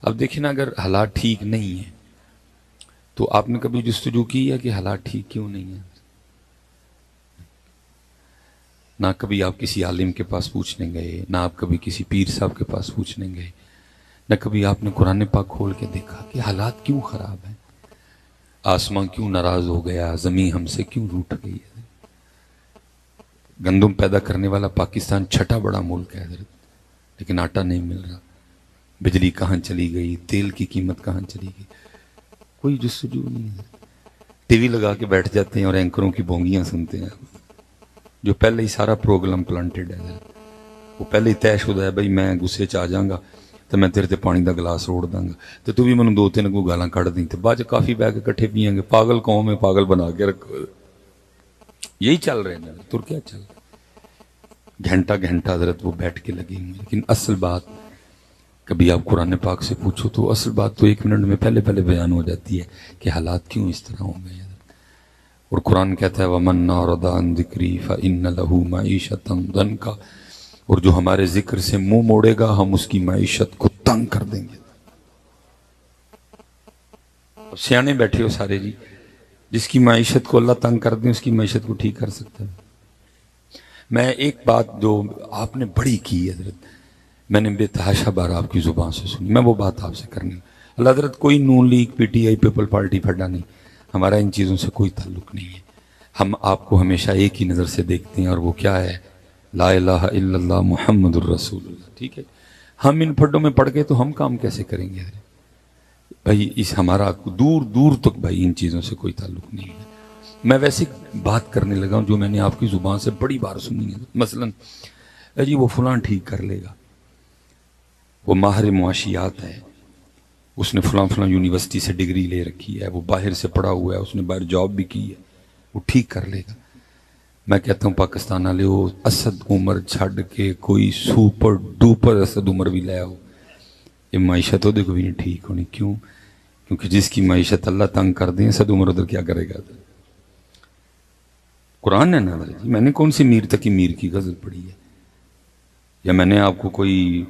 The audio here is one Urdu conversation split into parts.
اب دیکھیں نا، اگر حالات ٹھیک نہیں ہیں تو آپ نے کبھی جستجو کی ہے کہ حالات ٹھیک کیوں نہیں ہیں؟ نہ کبھی آپ کسی عالم کے پاس پوچھنے گئے، نہ آپ کبھی کسی پیر صاحب کے پاس پوچھنے گئے، نہ کبھی آپ نے قرآن پاک کھول کے دیکھا کہ حالات کیوں خراب ہیں، آسمان کیوں ناراض ہو گیا، زمین ہم سے کیوں روٹھ گئی ہے۔ گندم پیدا کرنے والا پاکستان چھٹا بڑا ملک ہے حضرت، لیکن آٹا نہیں مل رہا، بجلی کہاں چلی گئی، تیل کی قیمت کہاں چلی گئی، کوئی جستجو نہیں ہے۔ ٹی وی لگا کے بیٹھ جاتے ہیں اور اینکروں کی بونگیاں سنتے ہیں، جو پہلے ہی سارا پروگرام پلانٹڈ ہے حضرت، وہ پہلے ہی طے شدہ ہے، بھائی میں غصے چ آ جاؤں گا تو میں تیرے تے پانی دا گلاس روڑ داں گا تو بھی منوں 2-3 کو گالاں کڑ دیں، تو بعد کافی بیگ اکٹھے پیئیں گے، پاگل قوم ہے، پاگل بنا کے رکھو۔ یہی چل رہے ہیں تر کیا چل رہا ہے، گھنٹہ گھنٹہ حضرت وہ بیٹھ کے لگے ہوئے، لیکن اصل بات کبھی آپ قرآن پاک سے پوچھو تو اصل بات تو 1 منٹ میں پہلے بیان ہو جاتی ہے کہ حالات کیوں اس طرح ہو گئے ہیں۔ اور قرآن کہتا ہے وَمَنْ أَعْرَضَ عَنْ ذِكْرِي فَإِنَّ لَهُ مَعِيشَةً ضَنْكَ، اور جو ہمارے ذکر سے منہ موڑے گا ہم اس کی معیشت کو تنگ کر دیں گے۔ اب سیانے بیٹھے ہو سارے جی، جس کی معیشت کو اللہ تنگ کر دیں اس کی معیشت کو ٹھیک کر سکتا ہے۔ میں ایک بات جو آپ نے بڑی کی حضرت، میں نے بے تحاشا بار آپ کی زبان سے سنی، میں وہ بات آپ سے کرنی۔ اللہ حضرت کوئی Noon League, P T I, People Party پھڈا نہیں، ہمارا ان چیزوں سے کوئی تعلق نہیں ہے۔ ہم آپ کو ہمیشہ ایک ہی نظر سے دیکھتے ہیں، اور وہ کیا ہے؟ لا الہ الا اللہ محمد الرسول اللہ، ٹھیک ہے؟ ہم ان پھڈوں میں پڑ گئے تو ہم کام کیسے کریں گے حضرت؟ بھائی اس ہمارا دور دور تک بھائی ان چیزوں سے کوئی تعلق نہیں ہے۔ میں ویسے بات کرنے لگا ہوں جو میں نے آپ کی زبان سے بڑی بار سنی ہے، مثلا جی وہ فلاں ٹھیک کر لے گا، وہ ماہر معاشیات ہے، اس نے فلاں یونیورسٹی سے ڈگری لے رکھی ہے، وہ باہر سے پڑھا ہوا ہے، اس نے باہر جاب بھی کی ہے، وہ ٹھیک کر لے گا۔ میں کہتا ہوں پاکستان والے وہ اسد عمر چھڈ کے کوئی سپر ڈوپر اسد عمر بھی لے آؤ، یہ معیشت وہ بھی نہیں ٹھیک ہونی۔ کیوں؟ کیونکہ جس کی معیشت اللہ تنگ کر دیں، اسد عمر ادھر کیا کرے گا؟ قرآن ہے نا جی، میں نے کون سی میر تقی میر کی غزل پڑھی ہے، یا میں نے آپ کو کوئی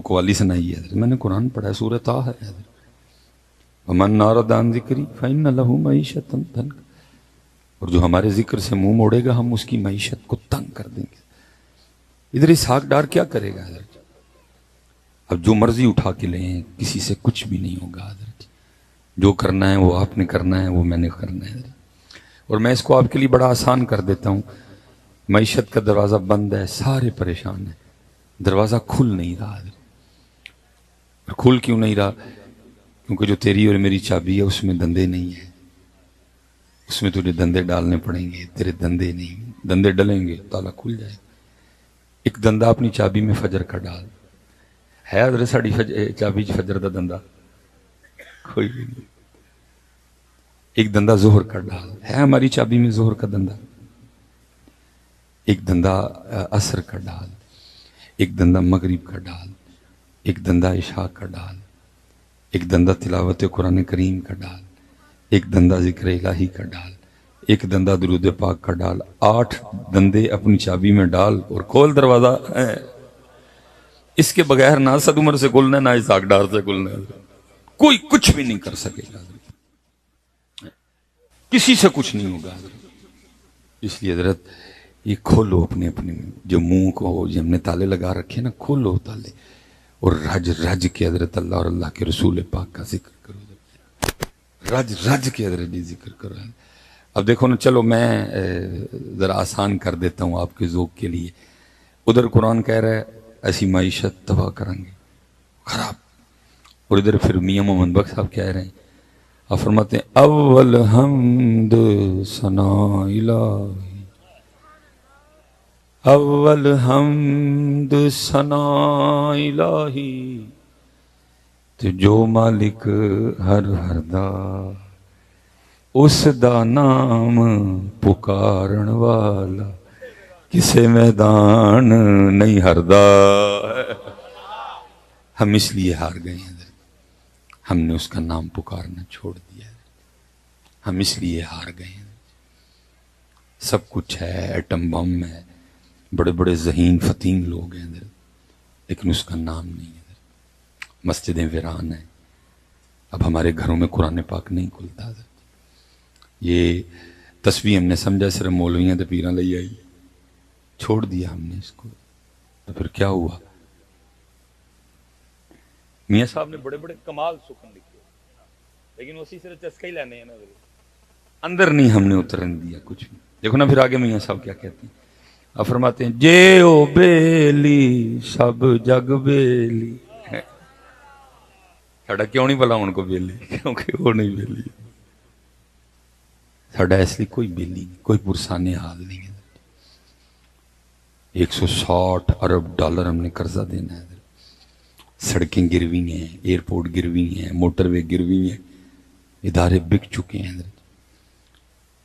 قوالی سنائی ہے؟ میں نے قرآن پڑھا ہے، سورہ طٰ ہے۔ وَمَنْ أَعْرَضَ عَنْ ذِكْرِي فَإِنَّ لَهُ مَعِيشَةً ضَنْكَ، اور جو ہمارے ذکر سے منہ موڑے گا ہم اس کی معیشت کو تنگ کر دیں گے۔ ادھر اسحاق ڈار کیا کرے گا حضرت؟ اب جو مرضی اٹھا کے لیں، کسی سے کچھ بھی نہیں ہوگا حضرت۔ جو کرنا ہے وہ آپ نے کرنا ہے، وہ میں نے کرنا ہے حضرت۔ اور میں اس کو آپ کے لیے بڑا آسان کر دیتا ہوں، معیشت کا دروازہ بند ہے، سارے پریشان ہیں، دروازہ کھل نہیں رہا حضرت۔ اور کھل کیوں نہیں رہا؟ کیونکہ جو تیری اور میری چابی ہے اس میں دندے نہیں ہیں، اس میں تجھے دندے ڈالنے پڑیں گے، تیرے دندے نہیں، دندے ڈلیں گے تالا کھل جائے گا۔ ایک دندہ اپنی چابی میں فجر کا ڈال ہے حضرت، ساڑی چابی فجر دا دندہ کوئی بھی نہیں۔ ایک دندہ ظہر کا ڈال ہے ہماری چابی میں، ظہر کا دندہ۔ ایک دندہ عصر کا ڈال، ایک دندہ مغرب کا ڈال، ایک دندہ عشاء کا ڈال، ایک دندہ تلاوت قرآن کریم کا ڈال، ایک دندہ ذکر الہی کا ڈال، ایک دندہ درود پاک کا ڈال۔ 8 دندے اپنی چابی میں ڈال اور کھول دروازہ۔ اس کے بغیر نہ اسد عمر سے کھلنا ہے، نہ اسحاق ڈار سے کھلنا ہے، کوئی کچھ بھی نہیں کر سکے گا، کسی سے کچھ نہیں ہوگا حضرت۔ اس لیے حضرت یہ کھولو اپنے جو منہ کو جو ہم نے تالے لگا رکھے نا، کھولو تالے اور رج رج کے حضرت اللہ اور اللہ کے رسول پاک کا ذکر کرو، رج رج کے حضرت جی ذکر کرو۔ اب دیکھو نا، چلو میں ذرا آسان کر دیتا ہوں آپ کے ذوق کے لیے۔ ادھر قرآن کہہ رہا ہے ایسی معیشت تباہ کریں گے، خراب، اور ادھر پھر میاں محمد بخش صاحب کہہ رہے ہیں، آپ فرماتے ہیں اول حمد ثنا الہی، اول حمد ثنا الہی، تو جو مالک ہر دا اس دا نام پکارن والا کسے میدان نہیں ہردا۔ ہم اس لیے ہار گئے ہیں، ہم نے اس کا نام پکارنا چھوڑ دیا ہے، ہم اس لیے ہار گئے ہیں۔ سب کچھ ہے، ایٹم بم ہے، بڑے بڑے ذہین فتیم لوگ ہیں لیکن اس کا نام نہیں ہے۔ مسجدیں ویران ہیں، اب ہمارے گھروں میں قرآن پاک نہیں کھلتا. یہ تسبیح ہم نے سمجھا صرف مولویاں تے پیراں لئی آئی، چھوڑ دیا ہم نے اس کو. تو پھر کیا ہوا؟ میاں صاحب نے بڑے بڑے کمال سخن لکھے، لیکن اسی صرف چسکا ہی لینے ہیں نا، اندر نہیں ہم نے اترن دیا کچھ بھی. دیکھو نا پھر آگے میاں صاحب کیا کہتے ہیں. آپ فرماتے ہیں جے او بیلی سب جگ بیلی. ساڈا کیوں نہیں بلا ان کو بیلی؟ کیونکہ وہ نہیں بیلی. ساڈا اس لیے کوئی بیلی نہیں، کوئی پرسانے حال نہیں ہے. 160 ارب ڈالر ہم نے قرضہ دینا ہے. سڑکیں گروی ہیں، ایئرپورٹ گروی ہیں، موٹر وے گروی ہیں، ادارے بک چکے ہیں.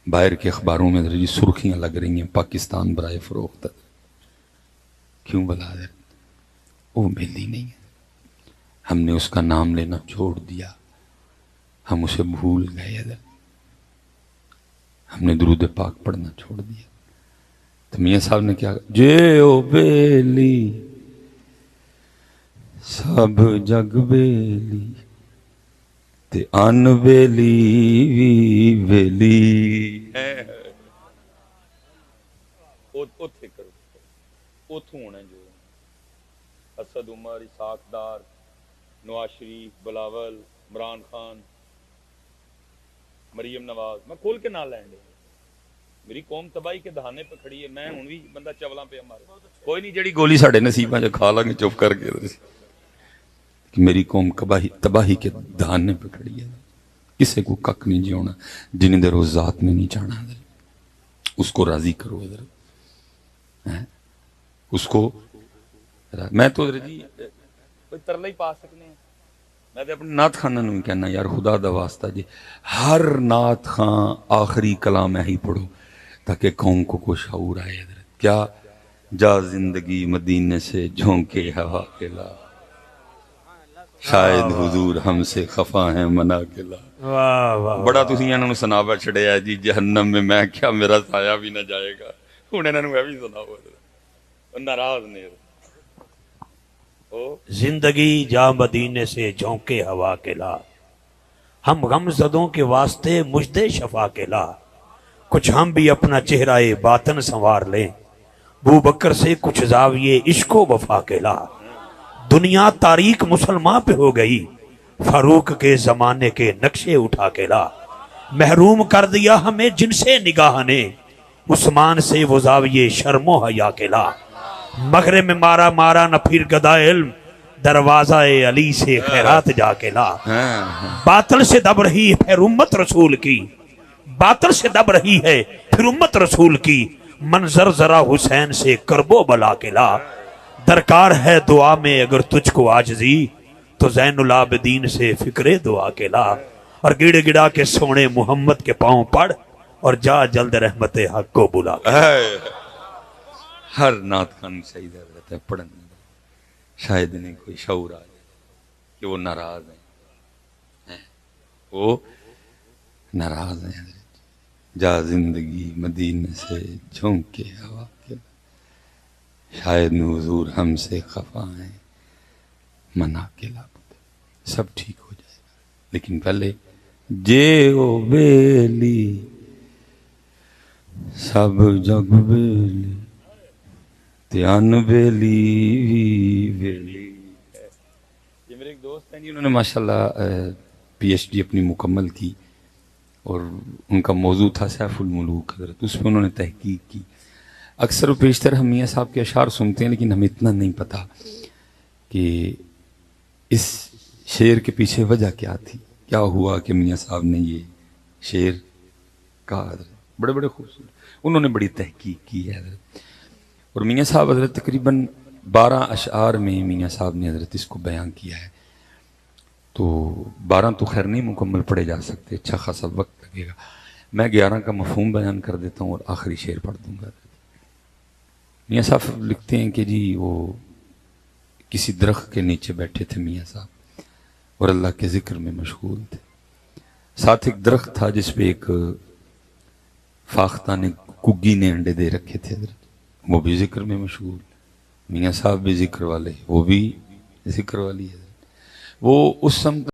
باہر کے اخباروں میں جی سرخیاں لگ رہی ہیں پاکستان برائے فروخت. کیوں بلا دے؟ وہ بیلی نہیں ہے. ہم نے اس کا نام لینا چھوڑ دیا، ہم اسے بھول گئے. ہم نے درود پاک پڑھنا چھوڑ دیا. تو میاں صاحب نے کیا جے او بیلی سب جگ بیلی تے ان بیلی وی بیلی. اوتھے کرو، اوتھوں ہونا جو اسد عمر، اسحاق ڈار، نواز شریف، بلاول، عمران خان، مریم نواز، میں کھول کے نہ لینڈ. میری قوم تباہی کے دہانے پہ کھڑی ہے، میں ہوں بھی بندہ چولاں پہ مارے. کوئی نہیں، جڑی گولی ساڈے نصیباں چ کھا لاں گے چپ کر کے. کہ میری قوم تباہی کے دہانے پہ کھڑی ہے. کسے کو کک نہیں جیونا جنہیں دیر وہ ذات میں نہیں چاہنا. اس کو راضی کرو ادھر. اس کو میں تو جی کوئی ترلا ہی پا سکنے ہیں. میں تو اپنے نعت خانہ نوں کہنا یار خدا دا واسطہ جی ہر نعت خان آخری کلام ہی پڑھو تاکہ قوم کو کچھ شعور آئے. حضرت کیا جا زندگی مدینے سے جھونکے ہوا کے لا، شاید حضور ہم سے خفا ہیں منا کے لا. بڑا تسی انہاں نوں سناوا چھڑیا جی جہنم میں کیا میرا سایہ بھی نہ جائے گا. ہن انہاں نوں بھی سناؤ. ناراض نے زندگی جا مدینے سے جھونکے ہوا کے لا، ہم غم زدوں کے واسطے مجدے شفا کے لا. کچھ ہم بھی اپنا چہرہ باطن سنوار لیں، بو بکر سے کچھ زاویے عشق و وفا کے لا. دنیا تاریک مسلمان پہ ہو گئی، فاروق کے زمانے کے نقشے اٹھا کے لا. محروم کر دیا ہمیں جن سے نگاہ نے، عثمان سے وہ زاویے شرم و حیا کے لا. مغرب میں مارا نہ پھر گدا علم، دروازہ علی سے خیرات جا کے لا. باطل سے دب رہی ہے پھر امت رسول کی، باطل سے دب رہی ہے پھر امت رسول کی. منظر ذرا حسین سے کرب و بلا کے لا. درکار ہے دعا میں اگر تجھ کو عاجزی، تو زین العابدین سے فکر دعا کے لا. اور گڑ گڑا کے سونے محمد کے پاؤں پڑھ، اور جا جلد رحمت حق کو بلا کے لا. ہر نعت خان شہید حضرت ہے پڑھن، شاید انہیں کوئی شعور آ جائے کہ وہ ناراض ہیں. وہ ناراض ہیں. جا زندگی مدینے سے جھونکے ہوا کے لا، شاید حضور ہم سے خفا ہیں منا کے لا. سب ٹھیک ہو جائے گا، لیکن پہلے جے او بیلی سب جگ بیلی تیان بیلی بیلی. یہ میرے ایک دوست ہیں جی، انہوں نے ماشاءاللہ پی ایچ ڈی اپنی مکمل کی، اور ان کا موضوع تھا سیف الملوک حضرت. اس پہ انہوں نے تحقیق کی. اکثر و بیشتر ہم میاں صاحب کے اشعار سنتے ہیں، لیکن ہمیں اتنا نہیں پتا کہ اس شعر کے پیچھے وجہ کیا تھی، کیا ہوا کہ میاں صاحب نے یہ شعر کہا. حضرت بڑے بڑے خوبصورت، انہوں نے بڑی تحقیق کی ہے حضرت. اور میاں صاحب حضرت تقریباً 12 اشعار میں میاں صاحب نے حضرت اس کو بیان کیا ہے. تو 12 تو خیر نہیں مکمل پڑھے جا سکتے، اچھا خاصا وقت لگے گا. میں 11 کا مفہوم بیان کر دیتا ہوں اور آخری شعر پڑھ دوں گا. میاں صاحب لکھتے ہیں کہ جی وہ کسی درخت کے نیچے بیٹھے تھے میاں صاحب، اور اللہ کے ذکر میں مشغول تھے. ساتھ ایک درخت تھا جس پہ ایک فاختہ نے کگی نے انڈے دے رکھے تھے حضرت، وہ بھی ذکر میں مشغول. میاں صاحب بھی ذکر والے، وہ بھی ذکر والی ہے. وہ اس سمت